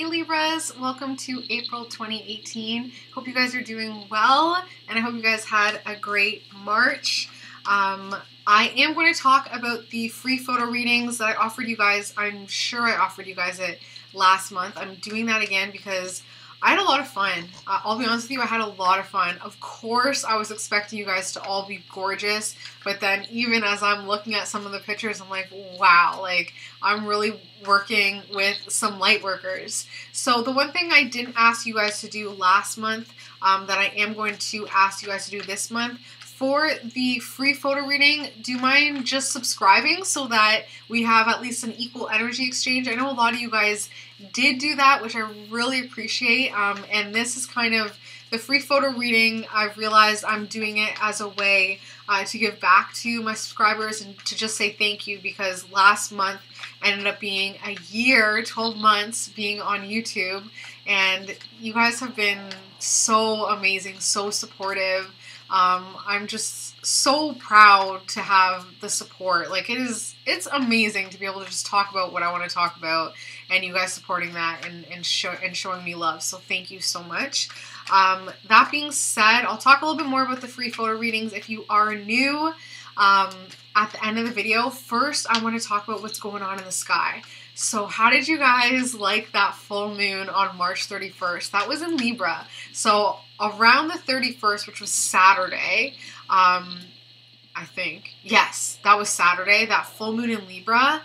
Hey Libras, welcome to April 2018. Hope you guys are doing well, and I hope you guys had a great March. I am going to talk about the free photo readings that I offered you guys. I'm sure I offered you guys it last month. I'm doing that again because I had a lot of fun. I'll be honest with you, I had a lot of fun. Of course, I was expecting you guys to all be gorgeous, but then even as I'm looking at some of the pictures, I'm like, wow, like I'm really working with some light workers. So the one thing I didn't ask you guys to do last month that I am going to ask you guys to do this month, for the free photo reading, do you mind just subscribing so that we have at least an equal energy exchange? I know a lot of you guys did do that, which I really appreciate. And this is kind of the free photo reading. I've realized I'm doing it as a way to give back to my subscribers and to just say thank you, because last month ended up being a year, 12 months being on YouTube, and you guys have been so amazing, so supportive. I'm just so proud to have the support. Like it's amazing to be able to just talk about what I want to talk about, and you guys supporting that and showing me love. So thank you so much. That being said, I'll talk a little bit more about the free photo readings if you are new at the end of the video. First, I want to talk about what's going on in the sky. So how did you guys like that full moon on March 31st? That was in Libra. So around the 31st, which was Saturday, I think. Yes, that was Saturday, that full moon in Libra.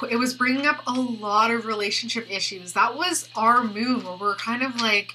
It was bringing up a lot of relationship issues. That was our moon where we're kind of like,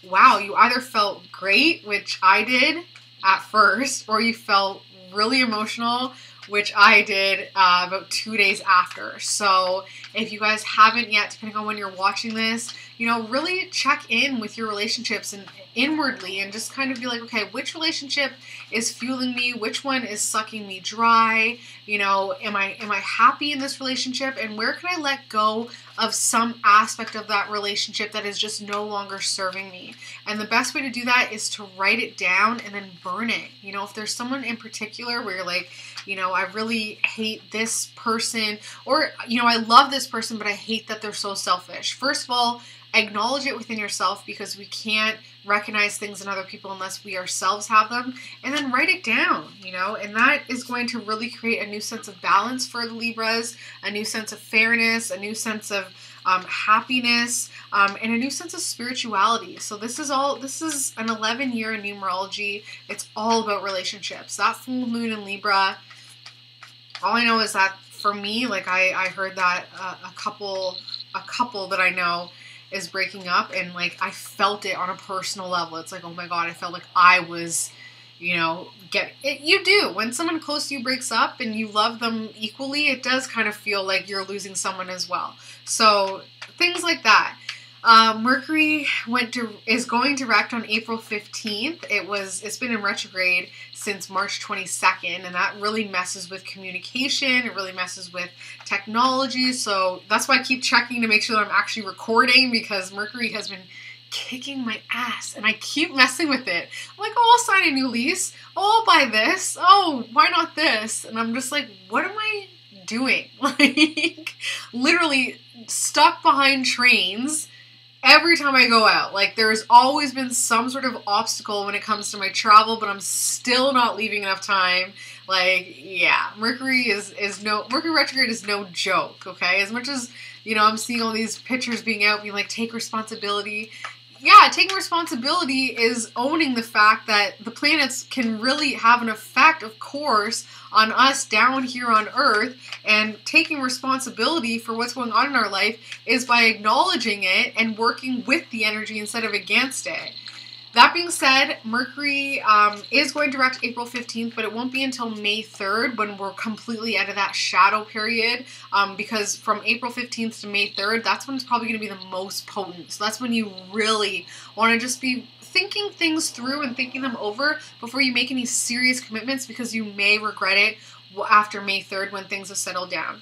wow, you either felt great, which I did at first, or you felt really emotional, which I did about 2 days after. So if you guys haven't yet, depending on when you're watching this, you know, really check in with your relationships and inwardly and just kind of be like, okay, which relationship is fueling me? Which one is sucking me dry? You know, am I happy in this relationship? And where can I let go of some aspect of that relationship that is just no longer serving me? And the best way to do that is to write it down and then burn it. You know, if there's someone in particular where you're like, you know, I really hate this person, or, you know, I love this person, but I hate that they're so selfish. First of all, acknowledge it within yourself, because we can't recognize things in other people unless we ourselves have them, and then write it down, you know, and that is going to really create a new sense of balance for the Libras, a new sense of fairness, a new sense of happiness, and a new sense of spirituality. So this is an 11-year in numerology. It's all about relationships. That full moon in Libra, all I know is that for me, like I heard that a couple that I know is breaking up, and like I felt it on a personal level. It's like, oh my God, I felt like I was, you know, you do. When someone close to you breaks up and you love them equally, it does kind of feel like you're losing someone as well. So things like that. Mercury is going direct on April 15th. It's been in retrograde since March 22nd, and that really messes with communication. It really messes with technology. So that's why I keep checking to make sure that I'm actually recording, because Mercury has been kicking my ass and I keep messing with it. I'm like, oh, I'll sign a new lease. Oh, I'll buy this. Oh, why not this? And I'm just like, what am I doing? Like, literally stuck behind trains every time I go out. Like, there's always been some sort of obstacle when it comes to my travel, but I'm still not leaving enough time. Like, yeah, Mercury retrograde is no joke, okay? As much as, you know, I'm seeing all these pictures being out, being like, take responsibility. Yeah, taking responsibility is owning the fact that the planets can really have an effect, of course, on us down here on Earth, and taking responsibility for what's going on in our life is by acknowledging it and working with the energy instead of against it. That being said, Mercury is going direct April 15th, but it won't be until May 3rd when we're completely out of that shadow period, because from April 15th to May 3rd, that's when it's probably going to be the most potent. So that's when you really want to just be thinking things through and thinking them over before you make any serious commitments, because you may regret it after May 3rd when things have settled down.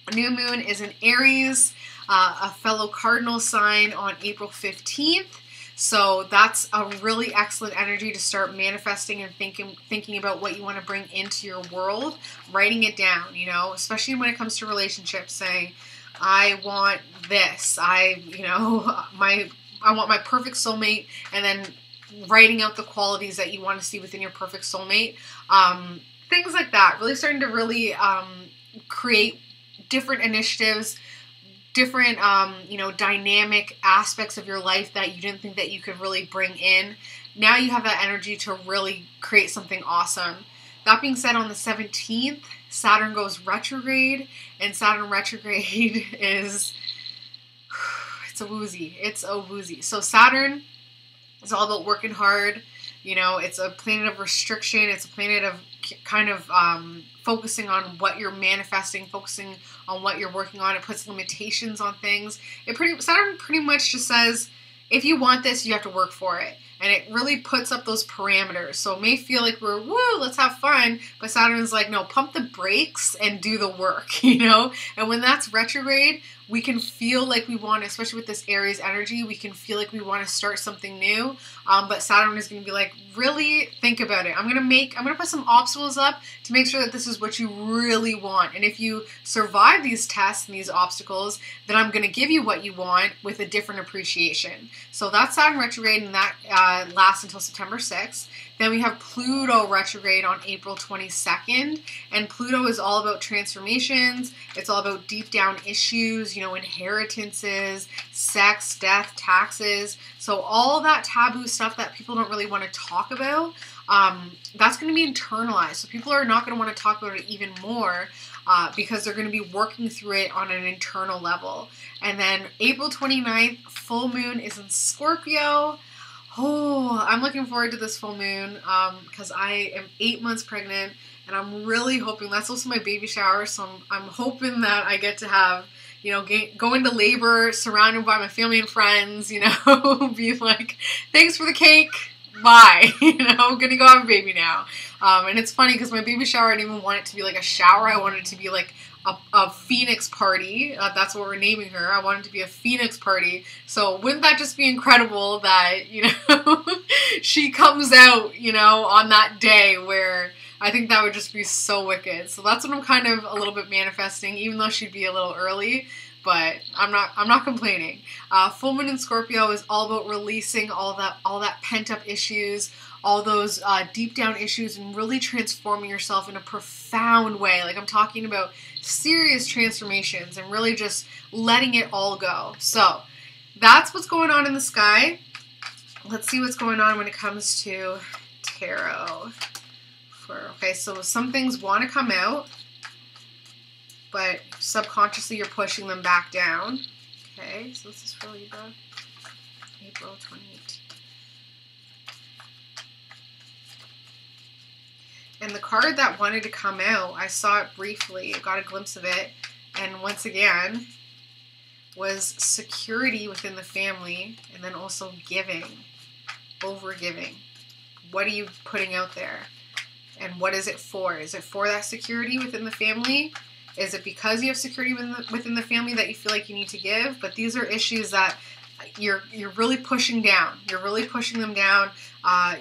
A new moon is in Aries, a fellow cardinal sign, on April 15th. So that's a really excellent energy to start manifesting and thinking about what you want to bring into your world, writing it down, you know, especially when it comes to relationships, saying, I want this. I want my perfect soulmate, and then writing out the qualities that you want to see within your perfect soulmate. Things like that. Really starting to really create different initiatives, different, dynamic aspects of your life that you didn't think that you could really bring in. Now you have that energy to really create something awesome. That being said, on the 17th, Saturn goes retrograde, and Saturn retrograde is, it's a woozy. It's a woozy. So Saturn is all about working hard. It's a planet of restriction. It's a planet of kind of focusing on what you're manifesting, focusing on what you're working on. It puts limitations on things. Saturn pretty much just says, if you want this, you have to work for it. And it really puts up those parameters. So it may feel like we're, woo, let's have fun. But Saturn's like, no, pump the brakes and do the work, And when that's retrograde, we can feel like we want to, especially with this Aries energy, we can feel like we want to start something new. But Saturn is going to be like, really think about it. I'm going to put some obstacles up to make sure that this is what you really want. And if you survive these tests and these obstacles, then I'm going to give you what you want with a different appreciation. So that's Saturn retrograde, and that lasts until September 6th. Then we have Pluto retrograde on April 22nd. And Pluto is all about transformations. It's all about deep down issues, inheritances, sex, death, taxes. So all that taboo stuff that people don't really want to talk about, that's going to be internalized. So people are not going to want to talk about it even more because they're going to be working through it on an internal level. And then April 29th, full moon is in Scorpio. Oh, I'm looking forward to this full moon because I am 8 months pregnant, and I'm really hoping, that's also my baby shower, so I'm hoping that I get to have, go into labor surrounded by my family and friends, be like, thanks for the cake, bye, I'm gonna go have a baby now. And it's funny because my baby shower, I didn't even want it to be like a shower. I wanted it to be like a phoenix party. That's what we're naming her. I want it to be a phoenix party. So wouldn't that just be incredible that, she comes out, on that day, where I think that would just be so wicked. So that's what I'm kind of a little bit manifesting, even though she'd be a little early. But I'm not complaining. Full moon in Scorpio is all about releasing all that pent up issues, all those deep down issues, and really transforming yourself in a profound way. Like, I'm talking about serious transformations and really just letting it all go. So that's what's going on in the sky. Let's see what's going on when it comes to tarot. Okay, so some things want to come out, but subconsciously you're pushing them back down. Okay, so this is for Libra, April 28th. And the card that wanted to come out, I saw it briefly, I got a glimpse of it, and once again, was security within the family, and then also giving, over-giving. What are you putting out there? And what is it for? Is it for that security within the family? Is it because you have security within the family that you feel like you need to give? But these are issues that you're really pushing down. You're really pushing them down.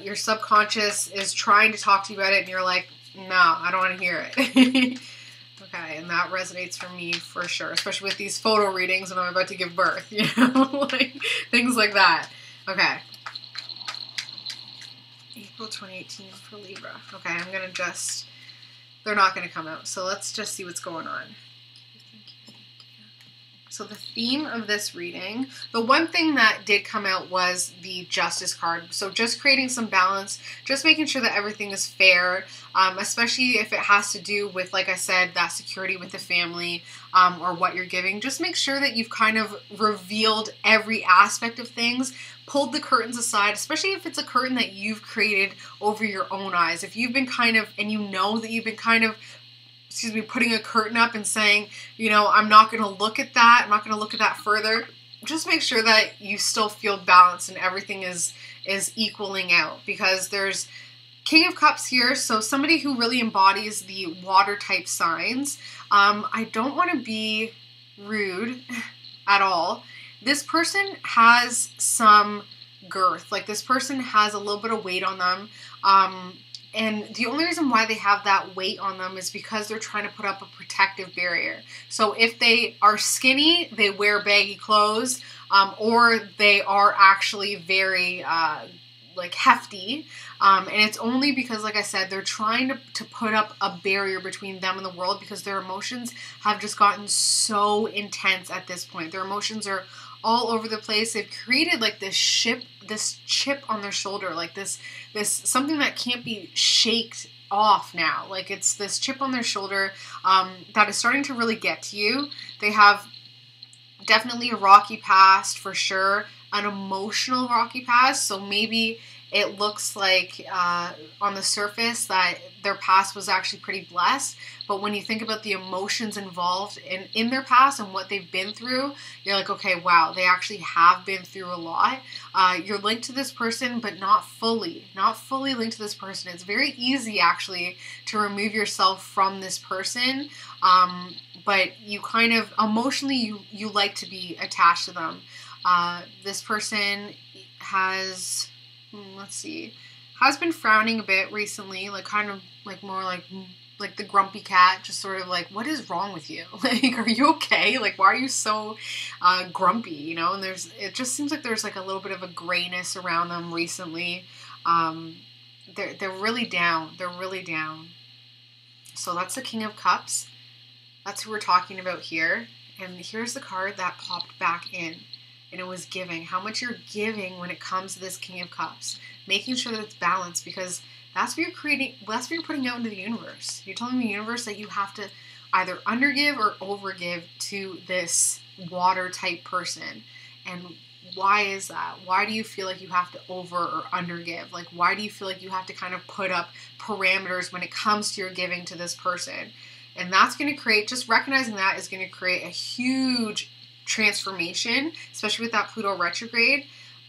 Your subconscious is trying to talk to you about it, and you're like, no, I don't want to hear it. Okay, and that resonates for me for sure, especially with these photo readings when I'm about to give birth, like things like that. Okay. April 2018 for Libra. Okay, I'm going to just, they're not going to come out. So let's just see what's going on. So the theme of this reading, the one thing that did come out was the Justice card. So just creating some balance, just making sure that everything is fair, especially if it has to do with, like I said, that security with the family or what you're giving. Just make sure that you've kind of revealed every aspect of things, pulled the curtains aside, especially if it's a curtain that you've created over your own eyes. If you've been kind of, and you know that you've been kind of, putting a curtain up and saying, I'm not going to look at that. I'm not going to look at that further. Just make sure that you still feel balanced and everything is equaling out, because there's King of Cups here. So somebody who really embodies the water type signs. I don't want to be rude at all. This person has some girth. Like, this person has a little bit of weight on them. And the only reason why they have that weight on them is because they're trying to put up a protective barrier. So if they are skinny, they wear baggy clothes, or they are actually very like hefty. And it's only because, like I said, they're trying to put up a barrier between them and the world, because their emotions have just gotten so intense at this point. Their emotions are all over the place. They've created like this chip on their shoulder, like this something that can't be shaked off now. Like it's this chip on their shoulder that is starting to really get to you. They have definitely a rocky past for sure, an emotional rocky past. So maybe it looks like on the surface that their past was actually pretty blessed, but when you think about the emotions involved in their past and what they've been through, you're like, okay, wow, they actually have been through a lot. You're linked to this person, but not fully linked to this person. It's very easy actually to remove yourself from this person, but you kind of emotionally you like to be attached to them. This person has, has been frowning a bit recently, like kind of like more like the grumpy cat, just sort of like, what is wrong with you? Like, are you okay? Like, why are you so grumpy, you know? And it just seems like there's like a little bit of a grayness around them recently. They're really down. They're really down. So that's the King of Cups. That's who we're talking about here. And here's the card that popped back in. And it was giving. How much you're giving when it comes to this King of Cups. Making sure that it's balanced, because that's what you're creating. That's what you're putting out into the universe. You're telling the universe that you have to either undergive or overgive to this water type person. And why is that? Why do you feel like you have to over or undergive? Like, why do you feel like you have to kind of put up parameters when it comes to your giving to this person? And that's going to create, just recognizing that is going to create a huge transformation, especially with that Pluto retrograde.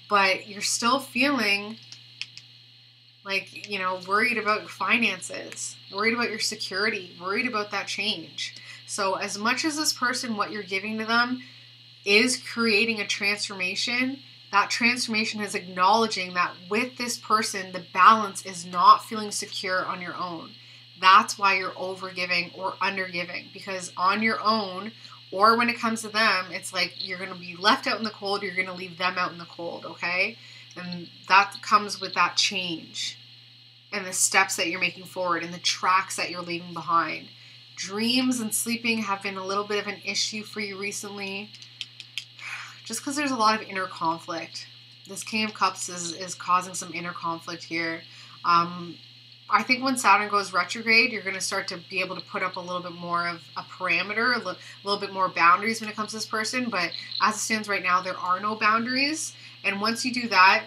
But you're still feeling like, you know, worried about your finances, worried about your security, worried about that change. So as much as this person, what you're giving to them is creating a transformation, that transformation is acknowledging that with this person, the balance is not feeling secure on your own. That's why you're overgiving or undergiving, because on your own, or when it comes to them, it's like you're going to be left out in the cold, you're going to leave them out in the cold, okay? And that comes with that change and the steps that you're making forward and the tracks that you're leaving behind. Dreams and sleeping have been a little bit of an issue for you recently, just because there's a lot of inner conflict. This King of Cups is causing some inner conflict here. I think when Saturn goes retrograde, you're going to start to be able to put up a little bit more of a parameter, a little bit more boundaries when it comes to this person. But as it stands right now, there are no boundaries. And once you do that,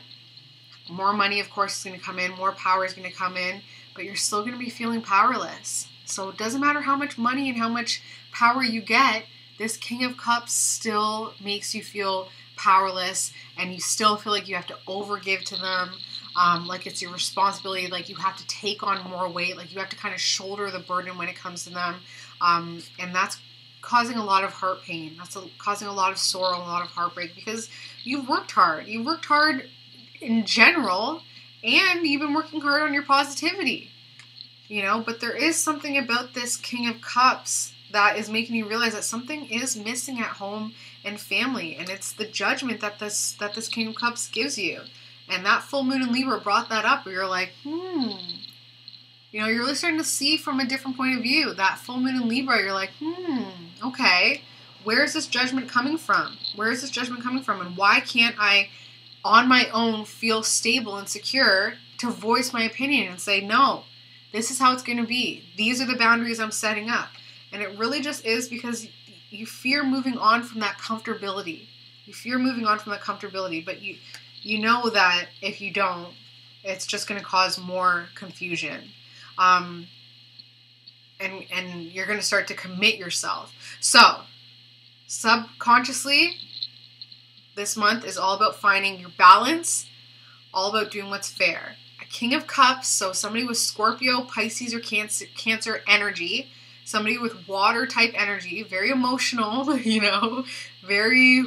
more money, of course, is going to come in. More power is going to come in. But you're still going to be feeling powerless. So it doesn't matter how much money and how much power you get. This King of Cups still makes you feel powerless. And you still feel like you have to overgive to them. Like it's your responsibility, like you have to take on more weight, like you have to kind of shoulder the burden when it comes to them. And that's causing a lot of heart pain. That's causing a lot of sorrow, a lot of heartbreak, because you've worked hard. You've worked hard in general, and you've been working hard on your positivity, you know, but there is something about this King of Cups that is making you realize that something is missing at home and family. And it's the judgment that this King of Cups gives you. And that full moon in Libra brought that up, where you're like, you know, you're really starting to see from a different point of view. That full moon in Libra, you're like, okay, where is this judgment coming from? Where is this judgment coming from? And why can't I, on my own, feel stable and secure to voice my opinion and say, no, this is how it's going to be. These are the boundaries I'm setting up. And it really just is because you fear moving on from that comfortability. You fear moving on from that comfortability, but you know that if you don't, it's just going to cause more confusion. And you're going to start to commit yourself. So, subconsciously, this month is all about finding your balance, all about doing what's fair. A King of Cups, so somebody with Scorpio, Pisces, or Cancer energy, somebody with water type energy, very emotional, you know, very...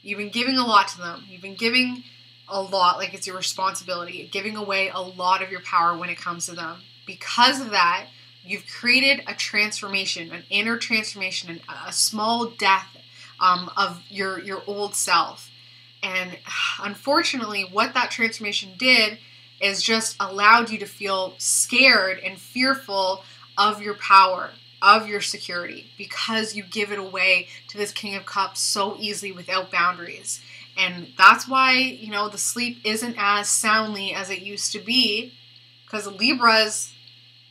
You've been giving a lot to them. You've been giving a lot, like it's your responsibility, giving away a lot of your power when it comes to them. Because of that, you've created a transformation, an inner transformation, a small death of your old self. And unfortunately, what that transformation did is just allowed you to feel scared and fearful of your power, of your security, because you give it away to this King of Cups so easily without boundaries. And that's why, you know, the sleep isn't as soundly as it used to be, because Libras,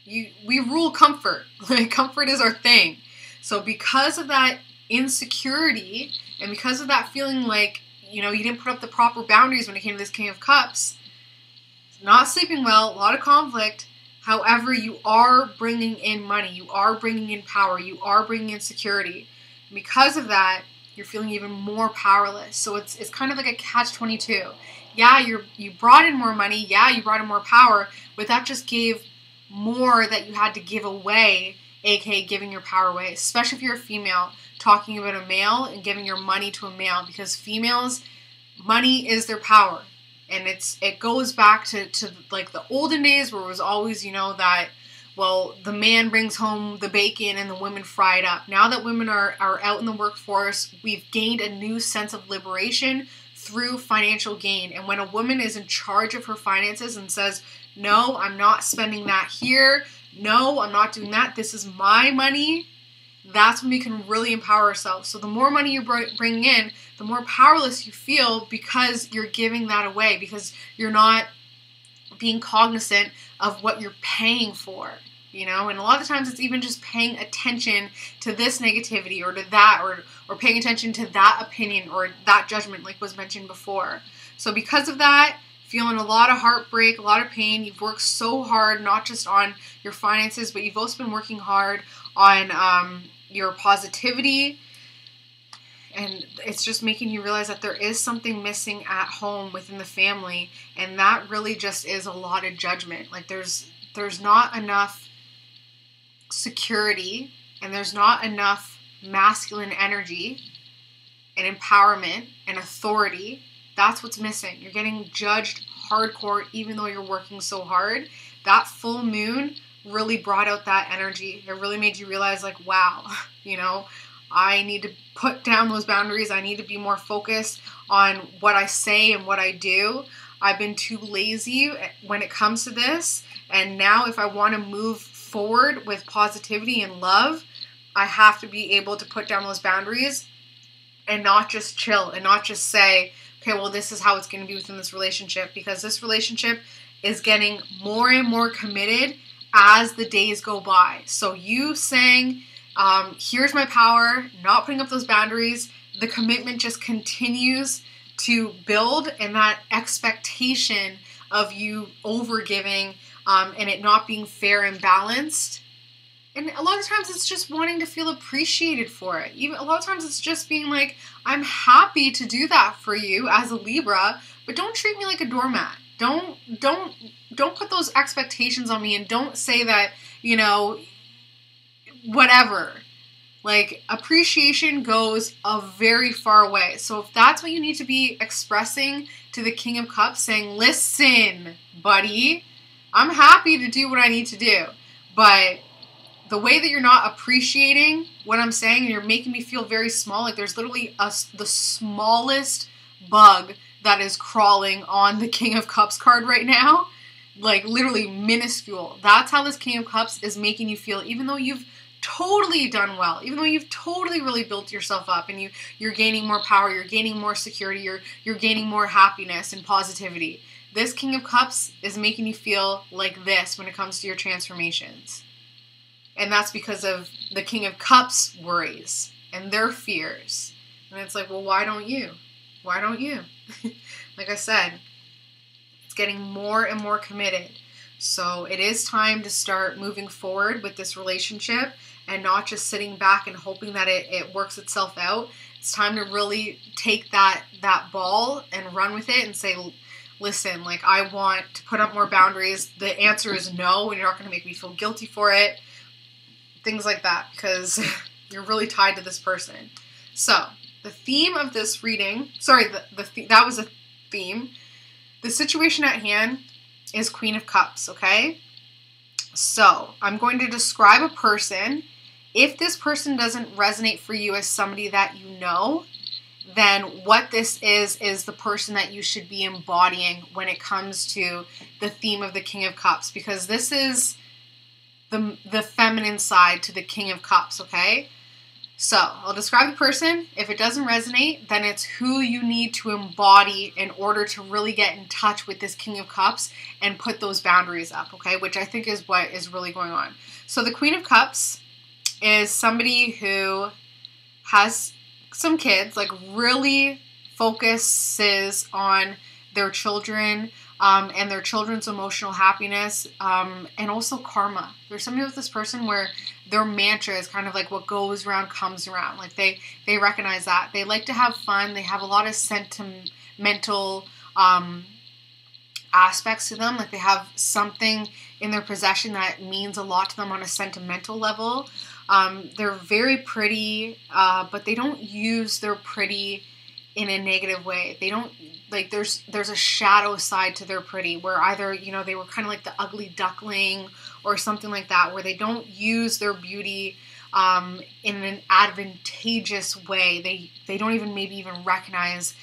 we rule comfort. Like, comfort is our thing. So because of that insecurity, and because of that feeling like, you know, you didn't put up the proper boundaries when it came to this King of Cups, not sleeping well, a lot of conflict. However, you are bringing in money, you are bringing in power, you are bringing in security. And because of that, you're feeling even more powerless. So it's kind of like a catch-22. Yeah, you brought in more money, yeah, you brought in more power, but that just gave more that you had to give away, aka giving your power away, especially if you're a female, talking about a male and giving your money to a male, because females, money is their power. And it goes back to like the olden days where it was always, you know, that, well, the man brings home the bacon and the women fry it up. Now that women are out in the workforce, we've gained a new sense of liberation through financial gain. And when a woman is in charge of her finances and says, no, I'm not spending that here, no, I'm not doing that, this is my money, that's when we can really empower ourselves. So the more money you bring in, the more powerless you feel, because you're giving that away, because you're not being cognizant of what you're paying for, you know? And a lot of times it's even just paying attention to this negativity or to that, or paying attention to that opinion or that judgment, like was mentioned before. So because of that, feeling a lot of heartbreak, a lot of pain, you've worked so hard, not just on your finances, but you've also been working hard on your positivity. And it's just making you realize that there is something missing at home within the family. And that really just is a lot of judgment. Like there's not enough security, and there's not enough masculine energy and empowerment and authority. That's what's missing. You're getting judged hardcore even though you're working so hard. That full moon really brought out that energy. It really made you realize, like, wow, you know, I need to put down those boundaries. I need to be more focused on what I say and what I do. I've been too lazy when it comes to this. And now if I want to move forward with positivity and love, I have to be able to put down those boundaries and not just chill and not just say, okay, well, this is how it's going to be within this relationship, because this relationship is getting more and more committed as the days go by. So you saying, here's my power, not putting up those boundaries, the commitment just continues to build, and that expectation of you overgiving and it not being fair and balanced. And a lot of times it's just wanting to feel appreciated for it. Even a lot of times it's just being like, I'm happy to do that for you as a Libra, but don't treat me like a doormat. Don't put those expectations on me, and don't say that, you know, whatever. Like, appreciation goes a very far way. So if that's what you need to be expressing to the King of Cups, saying, listen, buddy, I'm happy to do what I need to do, but the way that you're not appreciating what I'm saying, and you're making me feel very small, like there's literally the smallest bug that is crawling on the King of Cups card right now, like literally minuscule. That's how this King of Cups is making you feel, even though you've totally done well, even though you've totally really built yourself up, and you're gaining more power, you're gaining more security, you're gaining more happiness and positivity. This King of Cups is making you feel like this when it comes to your transformations. And that's because of the King of Cups worries and their fears. And it's like, well, why don't you? Why don't you? Like I said, it's getting more and more committed. So it is time to start moving forward with this relationship and not just sitting back and hoping that it works itself out. It's time to really take that ball and run with it and say, listen, like, I want to put up more boundaries. The answer is no, and you're not going to make me feel guilty for it. Things like that, because you're really tied to this person. So the theme of this reading, sorry, that was a theme, The situation at hand is Queen of Cups, okay? So I'm going to describe a person. If this person doesn't resonate for you as somebody that you know, then what this is the person that you should be embodying when it comes to the theme of the King of Cups, because this is the feminine side to the King of Cups, okay? So I'll describe the person. If it doesn't resonate, then it's who you need to embody in order to really get in touch with this King of Cups and put those boundaries up, okay? Which I think is what is really going on. So the Queen of Cups is somebody who has some kids, like really focuses on their children, and their children's emotional happiness, and also karma. There's something with this person where their mantra is kind of like what goes around comes around. Like they recognize that. They like to have fun. They have a lot of sentimental aspects to them. Like they have something in their possession that means a lot to them on a sentimental level. They're very pretty, but they don't use their pretty in a negative way. They don't, like, there's a shadow side to their pretty, where either, you know, they were kind of like the ugly duckling or something like that, where they don't use their beauty in an advantageous way. They don't even maybe even recognize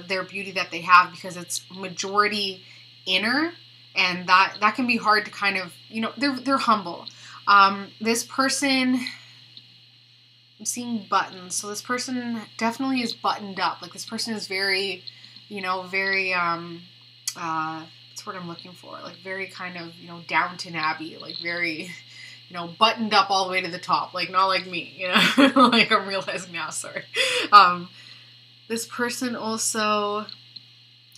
their beauty that they have, because it's majority inner, and that can be hard to kind of, you know, they're humble. This person, I'm seeing buttons. So this person definitely is buttoned up. Like this person is very, you know, very, what's what I'm looking for? Like very kind of, you know, Downton Abbey, like very, you know, buttoned up all the way to the top. Like not like me, you know, like I'm realizing now, sorry. This person also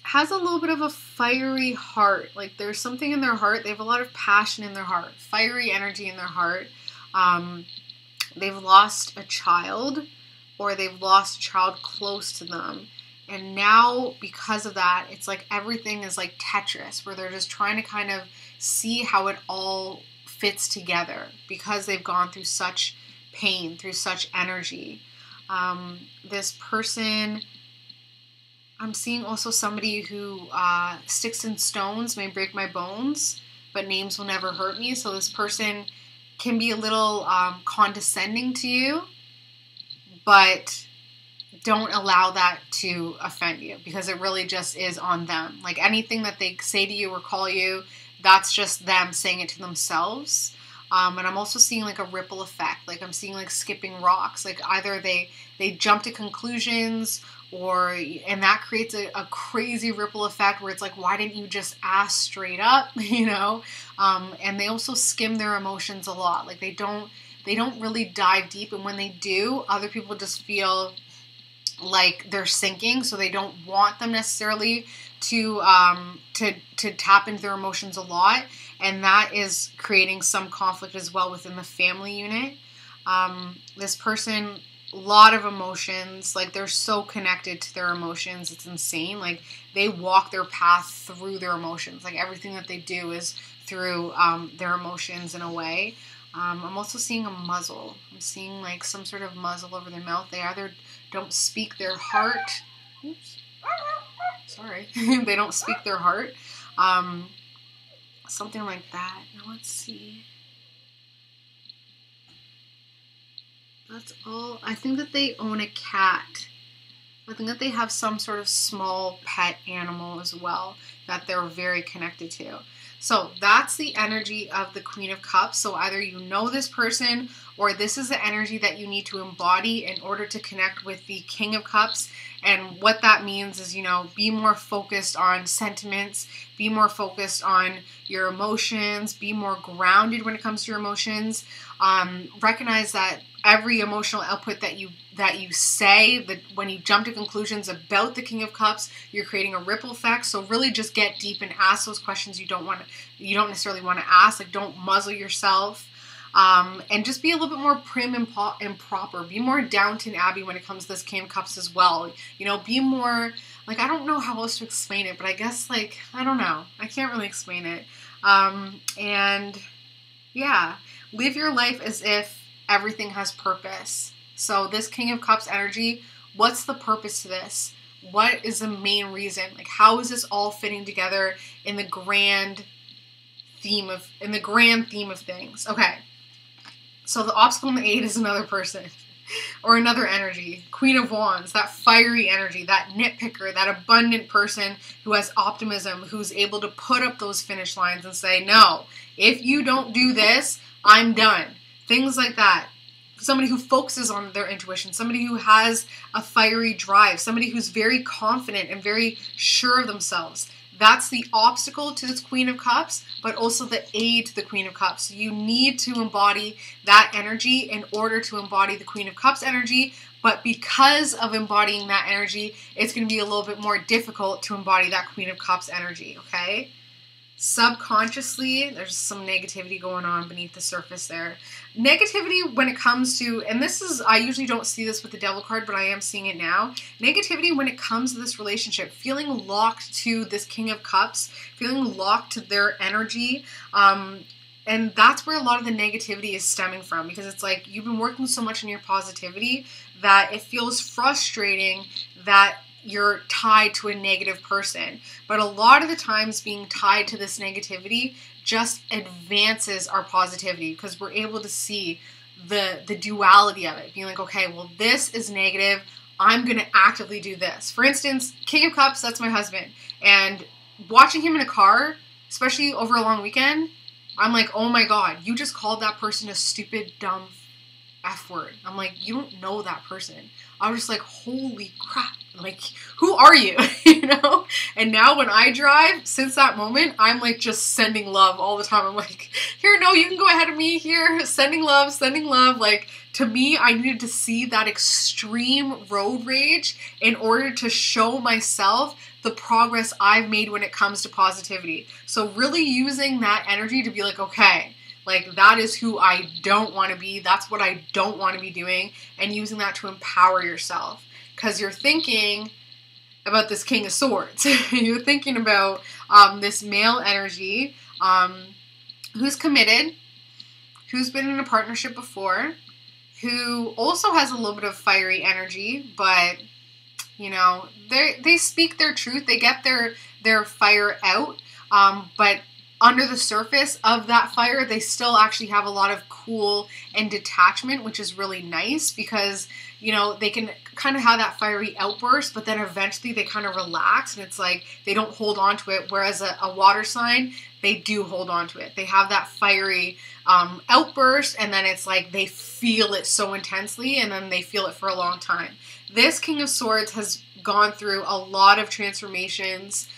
has a little bit of a fiery heart. Like there's something in their heart. They have a lot of passion in their heart, fiery energy in their heart. They've lost a child, or they've lost a child close to them. And now, because of that, it's like everything is like Tetris, where they're just trying to kind of see how it all fits together, because they've gone through such pain, through such energy. This person, I'm seeing also somebody who sticks and stones may break my bones, but names will never hurt me. So this person can be a little condescending to you, but don't allow that to offend you, because it really just is on them. Like anything that they say to you or call you, that's just them saying it to themselves. And I'm also seeing like a ripple effect. Like I'm seeing like skipping rocks. Like either they jump to conclusions, and that creates a crazy ripple effect where it's like, why didn't you just ask straight up, you know? And they also skim their emotions a lot. Like they don't really dive deep, and when they do, other people just feel like they're sinking, so they don't want them necessarily to tap into their emotions a lot, and that is creating some conflict as well within the family unit. This person, a lot of emotions, like they're so connected to their emotions, it's insane. Like they walk their path through their emotions. Like everything that they do is through their emotions in a way. I'm also seeing a muzzle. I'm seeing like some sort of muzzle over their mouth. They either don't speak their heart. Oops. Sorry. They don't speak their heart. Something like that. Now let's see. That's all. I think that they own a cat. I think that they have some sort of small pet animal as well that they're very connected to. So that's the energy of the Queen of Cups. So either you know this person, or this is the energy that you need to embody in order to connect with the King of Cups. And what that means is, you know, be more focused on sentiments, be more focused on your emotions, be more grounded when it comes to your emotions. Recognize that every emotional output that you say, that when you jump to conclusions about the King of Cups, you're creating a ripple effect. So really just get deep and ask those questions you don't necessarily want to ask. Like don't muzzle yourself. And just be a little bit more prim and proper. Be more Downton Abbey when it comes to this King of Cups as well. You know, be more, like, I don't know how else to explain it, but I guess, like, I don't know. I can't really explain it. And yeah, live your life as if everything has purpose. So this King of Cups energy, what's the purpose to this? What is the main reason? Like, how is this all fitting together in the grand theme of things? Okay. So the obstacle in the 8 is another person or another energy. Queen of Wands, that fiery energy, that nitpicker, that abundant person who has optimism, who's able to put up those finish lines and say, no, if you don't do this, I'm done. Things like that. Somebody who focuses on their intuition, somebody who has a fiery drive, somebody who's very confident and very sure of themselves. That's the obstacle to this Queen of Cups, but also the aid to the Queen of Cups. You need to embody that energy in order to embody the Queen of Cups energy, but because of embodying that energy, it's going to be a little bit more difficult to embody that Queen of Cups energy, okay? Subconsciously, there's some negativity going on beneath the surface there. Negativity when it comes to, and this is, I usually don't see this with the Devil card, but I am seeing it now. Negativity when it comes to this relationship, feeling locked to this King of Cups, feeling locked to their energy, and that's where a lot of the negativity is stemming from, because it's like you've been working so much on your positivity that it feels frustrating that you're tied to a negative person. But a lot of the times being tied to this negativity just advances our positivity, because we're able to see the duality of it. Being like, okay, well, this is negative. I'm going to actively do this. For instance, King of Cups, that's my husband. And watching him in a car, especially over a long weekend, I'm like, oh my God, you just called that person a stupid, dumb F word. I'm like, you don't know that person. I was just like, holy crap. Like, who are you? You know? And now when I drive, since that moment, I'm like just sending love all the time. I'm like, here, no, you can go ahead of me here. Sending love, sending love. Like, to me, I needed to see that extreme road rage in order to show myself the progress I've made when it comes to positivity. So really using that energy to be like, okay, like, that is who I don't want to be. That's what I don't want to be doing. And using that to empower yourself. Because you're thinking about this King of Swords. You're thinking about this male energy who's committed, who's been in a partnership before, who also has a little bit of fiery energy, but, you know, they speak their truth. They get their fire out, but under the surface of that fire, they still actually have a lot of cool and detachment, which is really nice because, you know, they can kind of have that fiery outburst, but then eventually they kind of relax and it's like they don't hold on to it. Whereas a water sign, they do hold on to it. They have that fiery outburst, and then it's like they feel it so intensely, and then they feel it for a long time. This King of Swords has gone through a lot of transformations,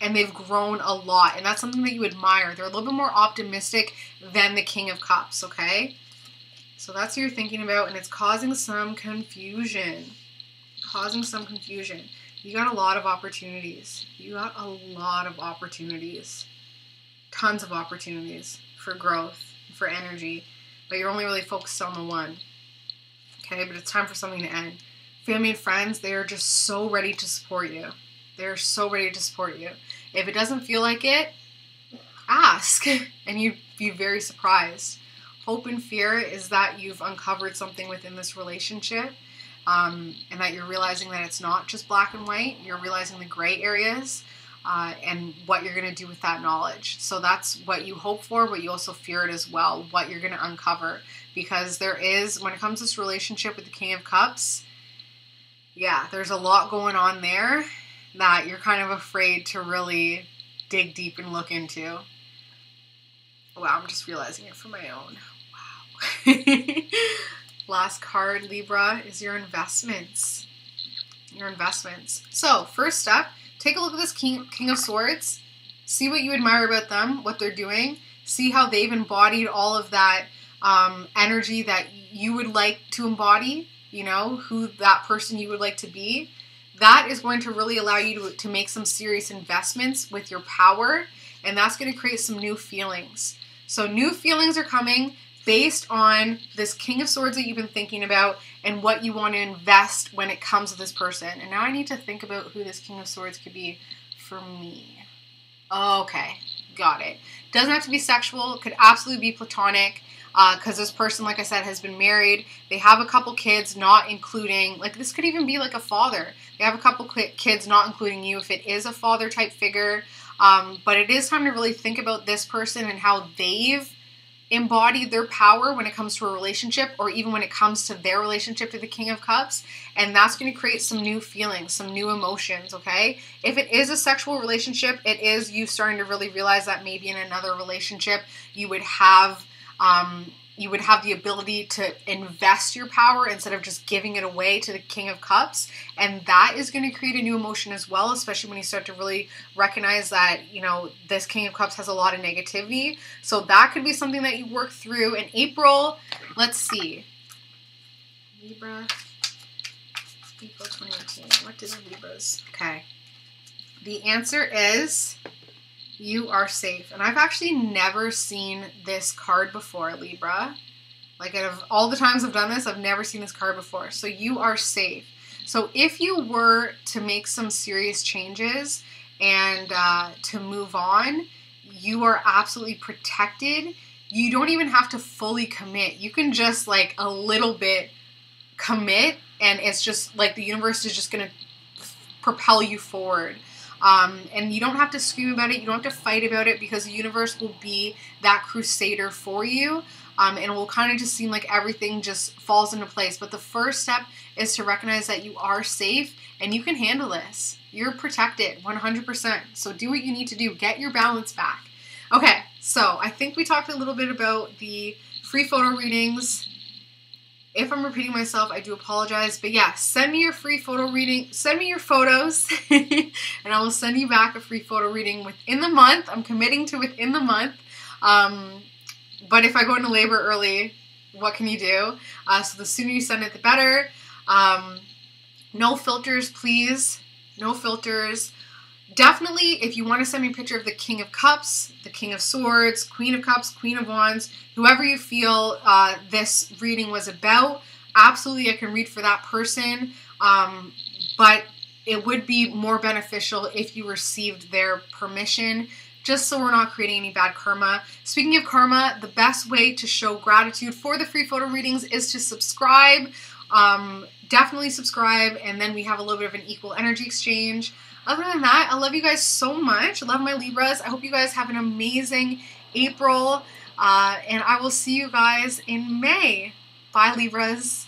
and they've grown a lot, and that's something that you admire. They're a little bit more optimistic than the King of Cups, okay? So that's what you're thinking about, and it's causing some confusion. You got a lot of opportunities. Tons of opportunities for growth, for energy, but you're only really focused on the one. Okay, but it's time for something to end. Family and friends, they are just so ready to support you. They're so ready to support you. If it doesn't feel like it, ask, and you'd be very surprised. Hope and fear is that you've uncovered something within this relationship, and that you're realizing that it's not just black and white. You're realizing the gray areas, and what you're going to do with that knowledge. So that's what you hope for, but you also fear it as well, what you're going to uncover. Because there is, when it comes to this relationship with the King of Cups, yeah, there's a lot going on there that you're kind of afraid to really dig deep and look into. Wow, I'm just realizing it for my own. Wow. Last card, Libra, is your investments. So, first step, take a look at this King of Swords. See what you admire about them, what they're doing. See how they've embodied all of that energy that you would like to embody. You know, who that person you would like to be. That is going to really allow you to make some serious investments with your power, and that's going to create some new feelings. So new feelings are coming based on this King of Swords that you've been thinking about and what you want to invest when it comes to this person. And now I need to think about who this King of Swords could be for me. Okay, got it. Doesn't have to be sexual. It could absolutely be platonic. because this person, like I said, has been married. They have a couple kids, not including, like this could even be like a father. They have a couple kids, not including you if it is a father type figure. But it is time to really think about this person and how they've embodied their power when it comes to a relationship, or even when it comes to their relationship to the King of Cups. And that's going to create some new feelings, some new emotions, okay? If it is a sexual relationship, it is you starting to really realize that maybe in another relationship you would have the ability to invest your power instead of just giving it away to the King of Cups. And that is going to create a new emotion as well, especially when you start to really recognize that, you know, this King of Cups has a lot of negativity. So that could be something that you work through in April. Let's see. Libra, April 2018. What did the Libras? Okay. The answer is you are safe. And I've actually never seen this card before, Libra. Like, out of all the times I've done this, I've never seen this card before. So you are safe. So if you were to make some serious changes and to move on, you are absolutely protected. You don't even have to fully commit. You can just like a little bit commit, and it's just like the universe is just going to propel you forward. And you don't have to scream about it. You don't have to fight about it, because the universe will be that crusader for you. And it will kind of just seem like everything just falls into place. But the first step is to recognize that you are safe and you can handle this. You're protected 100%. So do what you need to do. Get your balance back. Okay, so I think we talked a little bit about the free photo readings. If I'm repeating myself, I do apologize. But yeah, send me your free photo reading. Send me your photos and I will send you back a free photo reading within the month. I'm committing to within the month. But if I go into labor early, what can you do? So the sooner you send it, the better. No filters, please. No filters. Definitely, if you want to send me a picture of the King of Cups, the King of Swords, Queen of Cups, Queen of Wands, whoever you feel this reading was about, absolutely I can read for that person. But it would be more beneficial if you received their permission, just so we're not creating any bad karma. Speaking of karma, the best way to show gratitude for the free photo readings is to subscribe. Definitely subscribe, and then we have a little bit of an equal energy exchange. Other than that, I love you guys so much. I love my Libras. I hope you guys have an amazing April, and I will see you guys in May. Bye, Libras.